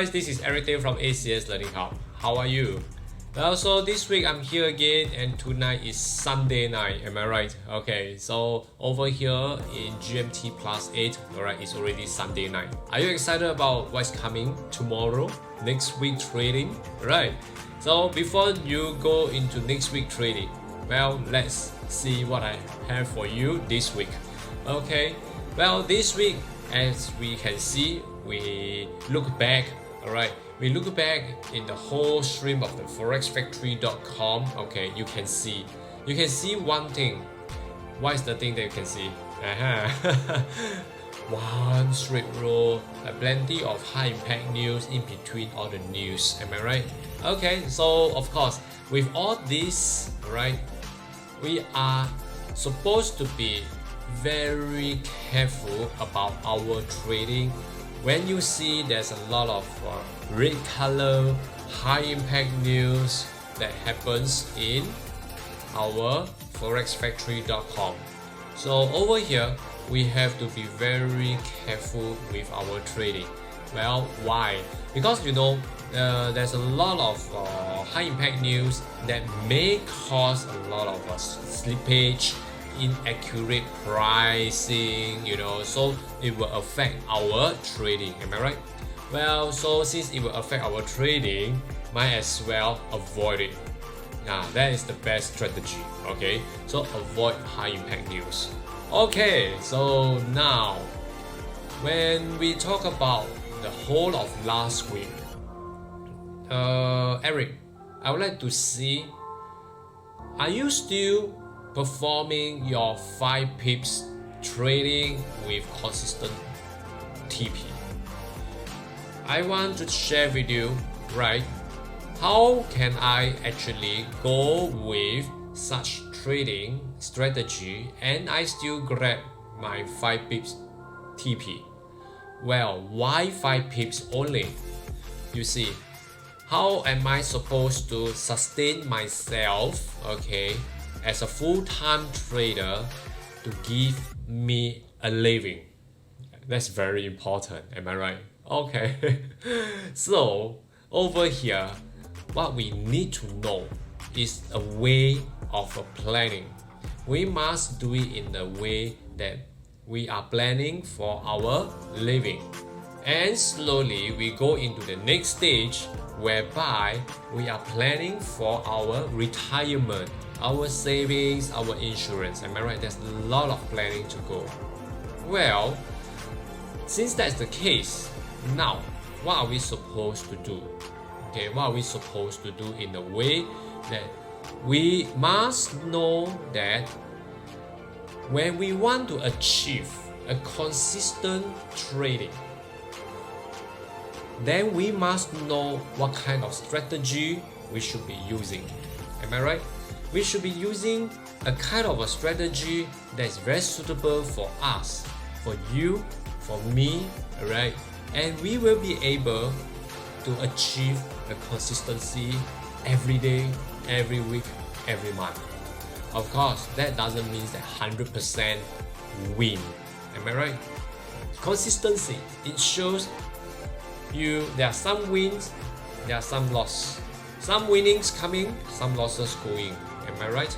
guys, this is Eric from ACS Learning Hub. How are you? Well, so this week I'm here again, and tonight is Sunday night, am I right? Okay, so over here in GMT plus 8, alright, it's already Sunday night. Are you excited about what's coming tomorrow, next week trading? Right, so before you go into next week trading, well, let's see what I have for you this week. Okay, well, this week, as we can see, we look back, alright, we look back in the whole stream of the forexfactory.com. Okay, you can see one thing. What is the thing that you can see? One straight row, plenty of high impact news in between all the news. Am I right? Okay, so of course, with all this, right, we are supposed to be very careful about our trading. When you see there's a lot of red color, high impact news that happens in our forexfactory.com. So over here, we have to be very careful with our trading. Well, why? Because you know, there's a lot of high impact news that may cause a lot of slippage, inaccurate pricing, you know, so it will affect our trading. Am I right? Well, so since it will affect our trading, might as well avoid it. That is the best strategy. Okay, so avoid high impact news. Okay, so now when we talk about the whole of last week, Eric, I would like to see, are you still performing your 5 pips trading with consistent TP? I want to share with you, right, how can I actually go with such trading strategy and I still grab my 5 pips TP? Well, why 5 pips only? You see, how am I supposed to sustain myself, okay, as a full-time trader to give me a living? That's very important, am I right? Okay, so over here, what we need to know is a way of planning. We must do it in a way that we are planning for our living. And slowly we go into the next stage whereby we are planning for our retirement, our savings, our insurance. Am I right? There's a lot of planning to go. Well, since that's the case, now what are we supposed to do? Okay, what are we supposed to do in a way that we must know that when we want to achieve a consistent trading, then we must know what kind of strategy we should be using. Am I right? We should be using a kind of a strategy that is very suitable for us, for you, for me, alright? And we will be able to achieve a consistency every day, every week, every month. Of course, that doesn't mean that 100% win. Am I right? Consistency, it shows you there are some wins, there are some losses. Some winnings coming, some losses going. Am I right?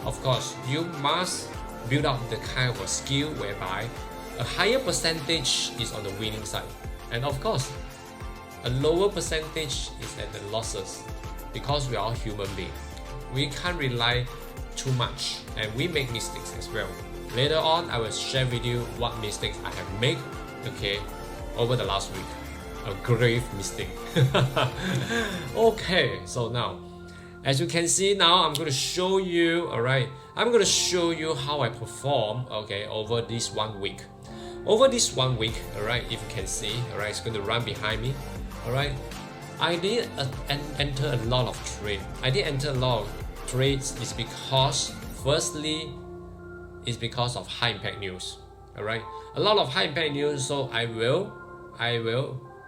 Of course, you must build up the kind of a skill whereby a higher percentage is on the winning side. And of course, a lower percentage is at the losses, because we are all human beings. We can't rely too much and we make mistakes as well. Later on, I will share with you what mistakes I have made, okay, over the last week. A grave mistake. Okay, so now, as you can see now, I'm going to show you, alright, I'm going to show you how I perform, okay, over this 1 week. Over this 1 week, alright, if you can see, alright, it's going to run behind me, alright. I did enter a lot of trades. I did enter a lot of trades is because, firstly, it's because of high impact news, alright. A lot of high impact news, so I will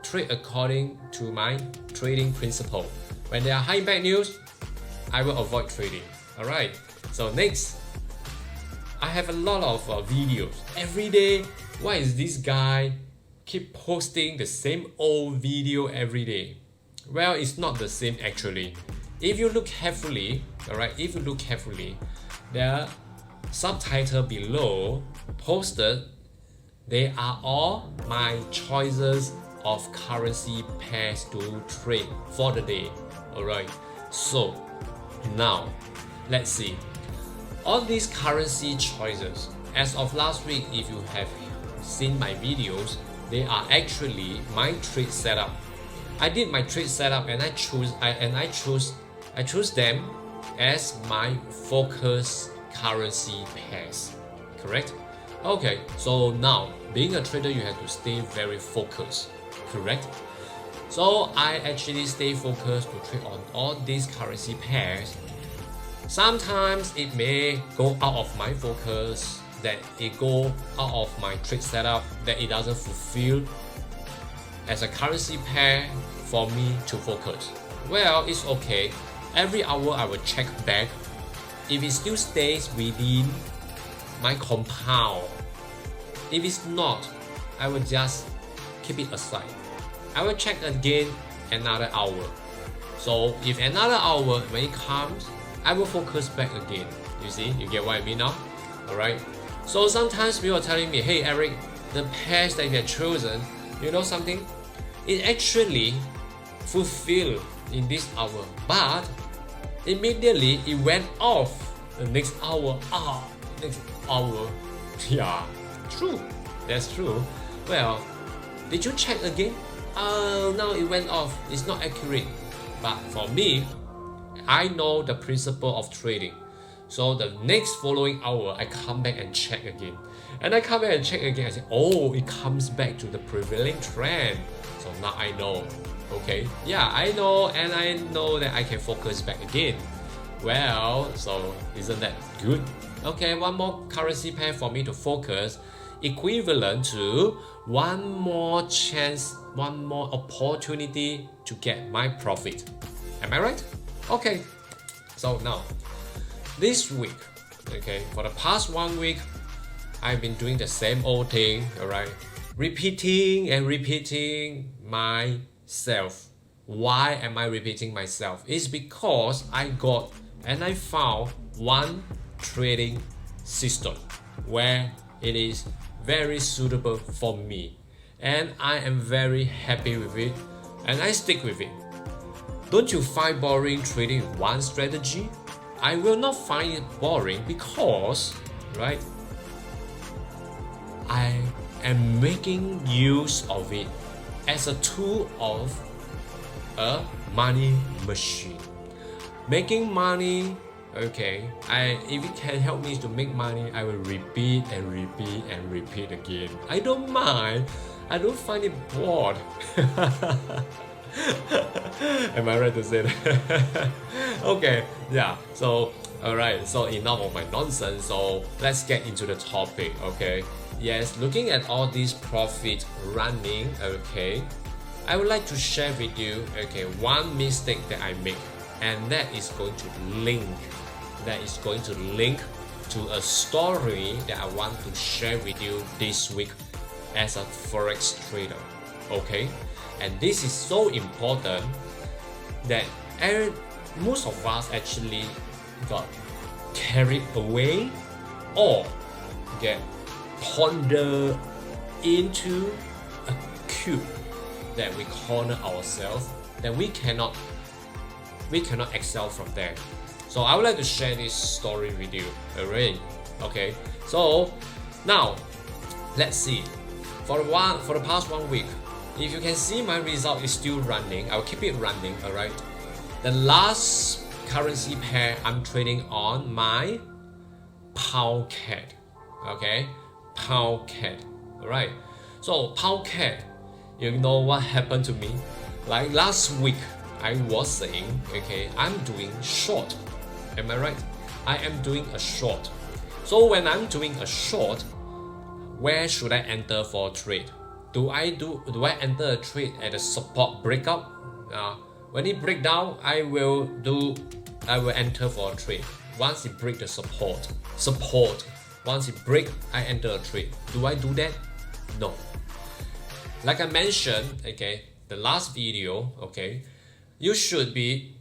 trade according to my trading principle. When there are high impact news, I will avoid trading. Alright, so next, I have a lot of videos every day. Why is this guy keep posting the same old video every day? Well, it's not the same actually. If you look carefully, alright, if you look carefully, the subtitle below posted, they are all my choices of currency pairs to trade for the day. Alright, so now let's see. All these currency choices, as of last week, if you have seen my videos, they are actually my trade setup. I did my trade setup and I choose them as my focus currency pairs. Correct? Okay, so now being a trader, you have to stay very focused. Correct? So I actually stay focused to trade on all these currency pairs. Sometimes it may go out of my focus, that it go out of my trade setup, that it doesn't fulfill as a currency pair for me to focus. Well, it's okay. Every hour I will check back. If it still stays within my compound, if it's not, I will just keep it aside. I will check again another hour. So if another hour when it comes, I will focus back again. You see, you get what I mean now? Alright. So sometimes people are telling me, hey Eric, the pairs that you have chosen, you know something? It actually fulfilled in this hour, but immediately it went off the next hour. Next hour. Yeah, true. That's true. Well, did you check again? No, it went off. It's not accurate. But for me, I know the principle of trading. So the next following hour, I come back and check again. And I come back and check again. I say, oh, it comes back to the prevailing trend. So now I know. Okay, yeah, I know, and I know that I can focus back again. Well, so isn't that good? Okay, one more currency pair for me to focus, equivalent to one more chance, one more opportunity to get my profit. Am I right? Okay, so now this week, okay, for the past 1 week, I've been doing the same old thing, alright, repeating and repeating myself. Why am I repeating myself? It's because I got and I found one trading system where it is very suitable for me, and I am very happy with it, and I stick with it. Don't you find boring trading one strategy? I will not find it boring because, right, I am making use of it as a tool of a money machine. Making money, okay, if it can help me to make money, I will repeat and repeat and repeat again. I don't mind. I don't find it bored. Am I right to say that? Okay, yeah, so alright, so enough of my nonsense, so let's get into the topic, okay? Yes, looking at all these profit running, okay, I would like to share with you, okay, one mistake that I make, and that is going to link to a story that I want to share with you this week as a forex trader, okay? And this is so important that most of us actually got carried away or get pondered into a cube that we corner ourselves, that we cannot excel from there. So I would like to share this story with you, alright? Okay, so now let's see. For the past 1 week, if you can see my result is still running, I'll keep it running, alright? The last currency pair I'm trading on my pound CAD, okay? Pound CAD, alright? So pound CAD, you know what happened to me? Like last week, I was saying, okay, I'm doing short. Am I right? I am doing a short. So when I'm doing a short, where should I enter for a trade? Do I enter a trade at a support breakout? When it break down, I will enter for a trade. Once it break the support. Once it break, I enter a trade. Do I do that? No. like I mentioned, okay, the last video, okay, you should be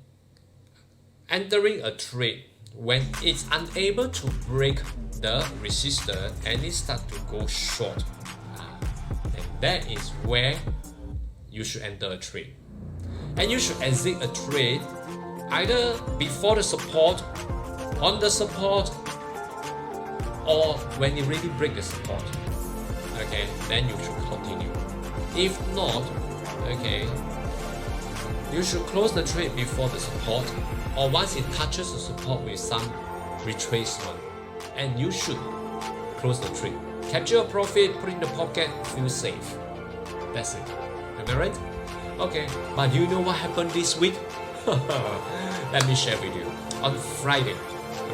entering a trade when it's unable to break the resistance and it starts to go short. And that is where you should enter a trade. And you should exit a trade either before the support, on the support, or when it really breaks the support. Okay, then you should continue. If not, okay, you should close the trade before the support, or once it touches the support with some retracement, and you should close the trade. Capture a profit, put it in the pocket, feel safe. That's it. Am I right? Okay, but do you know what happened this week? Let me share with you. On Friday,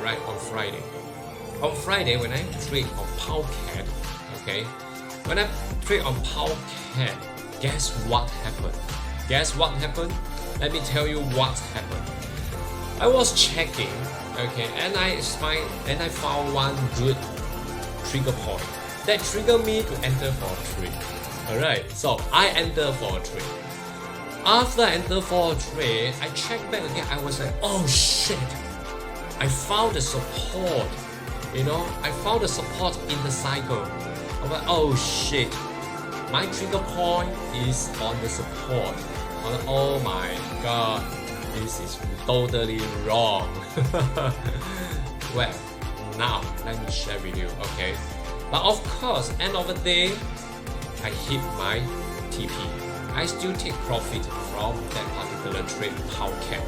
right? On Friday, when I trade on Powcat, okay, when I trade on Powcat, guess what happened? Guess what happened? Let me tell you what happened. I was checking, okay, and I found one good trigger point that triggered me to enter for a trade. Alright, so I enter for a trade. After I enter for a trade, I checked back again. I was like, oh shit, I found the support. You know, I found the support in the cycle. I'm like, oh shit, my trigger point is on the support. I'm like, oh my god, this is totally wrong. Well, now let me share with you, okay? But of course, end of the day, I hit my TP. I still take profit from that particular trade, Powcat.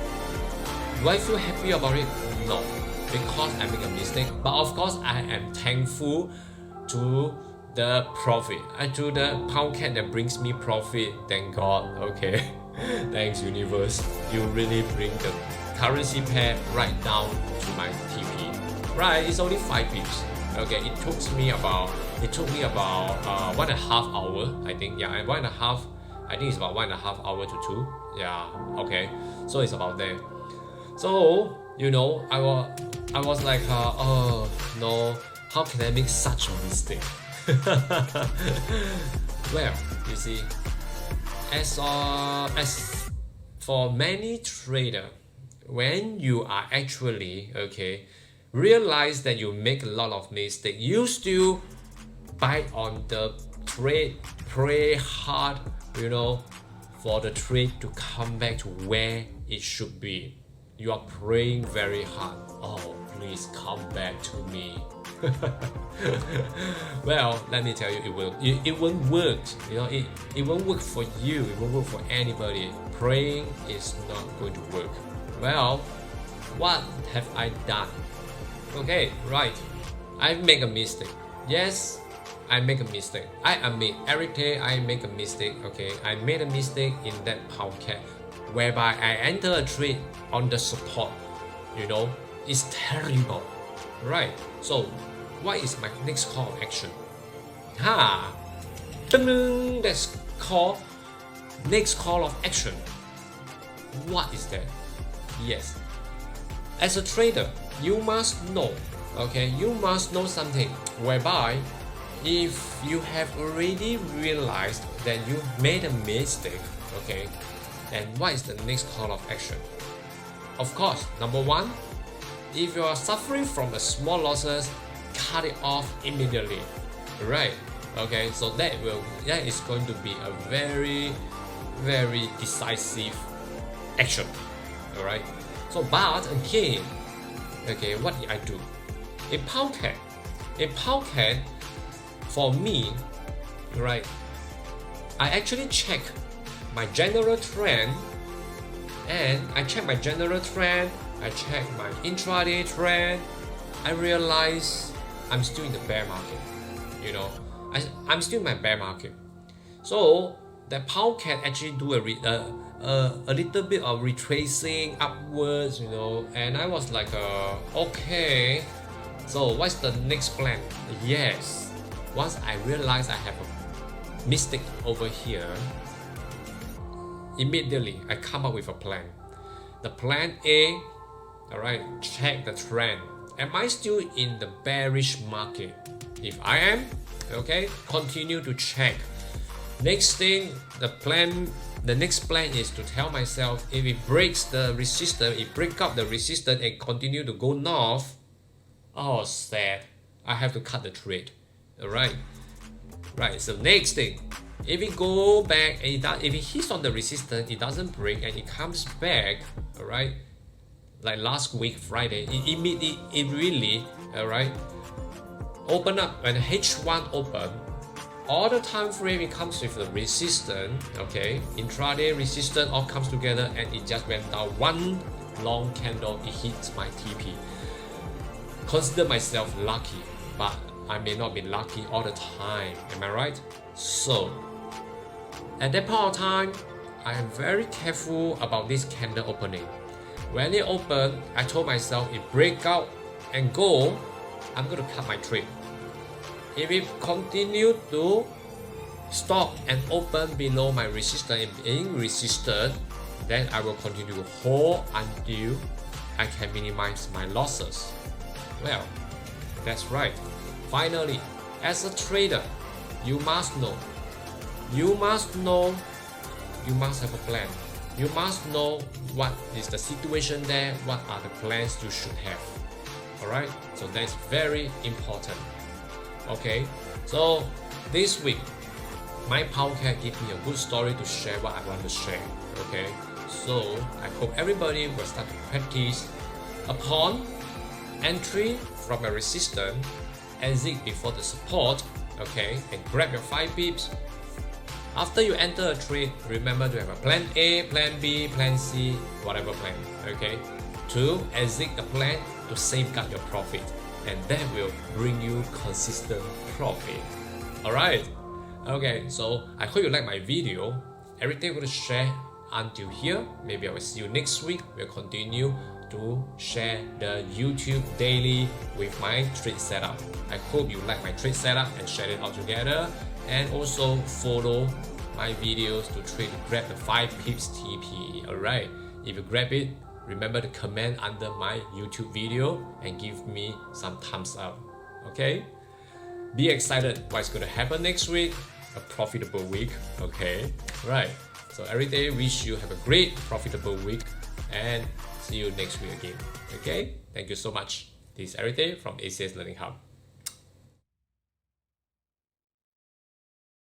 Do I feel happy about it? No, because I make a mistake. But of course, I am thankful to the profit, to the Powcat that brings me profit. Thank God. Okay, thanks universe. You really bring the currency pair right down to my TP. Right, it's only 5 pips. Okay, it took me about 1.5 hours. I think, yeah, 1.5. I think it's about 1.5 hours to 2. Yeah, okay. So it's about there. So, you know, I was like, oh no, how can I make such a mistake? Well, you see, as for many traders, when you are actually, okay, realize that you make a lot of mistakes, you still bite on the trade, pray hard, you know, for the trade to come back to where it should be. You are praying very hard. Oh, please come back to me. Well, let me tell you, it won't work. You know, it won't work for you. It won't work for anybody. Praying is not going to work. Well, what have I done? Okay, right. I make a mistake. Yes, I make a mistake. I admit, every day I make a mistake. Okay, I made a mistake in that Powcat, whereby I enter a trade on the support. You know, it's terrible, right? So, what is my next call of action? That's called next call of action. What is that? Yes, as a trader, you must know. Okay, you must know something whereby, if you have already realized that you made a mistake, okay, then what is the next call of action? Of course, number one, if you are suffering from a small losses, cut it off immediately, right? Okay, so that is going to be a very, very decisive action. All right. So, but again, okay, what did I do? In Powcat, for me, right, I actually check my general trend, and I check my general trend, I check my intraday trend. I realize I'm still in the bear market. You know, I'm still in my bear market. So that Powcat actually do a little bit of retracing upwards, you know, and I was like, okay, so what's the next plan? Yes, once I realized I have a mistake over here, immediately I come up with a plan. The plan A, alright, check the trend. Am I still in the bearish market? If I am, okay, continue to check Next thing, the next plan is to tell myself if it breaks the resistance, it break up the resistance and continue to go north, oh sad, I have to cut the trade. Alright. Right, so next thing, if it go back and if it hits on the resistance, it doesn't break and it comes back, alright, like last week Friday, it really, alright, open up when H1 open, all the time frame it comes with the resistance, okay, intraday resistance all comes together and it just went down one long candle, it hits my TP. Consider myself lucky, but I may not be lucky all the time, am I right? So at that point of time, I am very careful about this candle opening. When it opened, I told myself if break out and go, I'm going to cut my trade. If it continue to stop and open below my resistance and being resisted, then I will continue to hold until I can minimize my losses. Well, that's right. Finally, as a trader, you must have a plan. You must know what is the situation there, what are the plans you should have. Alright, so that's very important. Okay, so this week, my podcast gave me a good story to share what I want to share. Okay, so I hope everybody will start to practice upon entry from a resistance, exit before the support, okay, and grab your 5 pips. After you enter a trade, remember to have a plan A, plan B, plan C, whatever plan, okay, to exit the plan to safeguard your profit, and that will bring you consistent profit. Alright, okay, so I hope you like my video. Everything I'm going to share until here. Maybe I will see you next week. We'll continue to share the YouTube daily with my trade setup. I hope you like my trade setup and share it all together, and also follow my videos to try to grab the 5 pips TP. Alright, if you grab it, remember to comment under my YouTube video and give me some thumbs up. Okay, be excited what's going to happen next week. A profitable week. Okay, right, so every day wish you have a great profitable week and see you next week again. Okay, thank you so much. This is Everyday from ACS Learning Hub.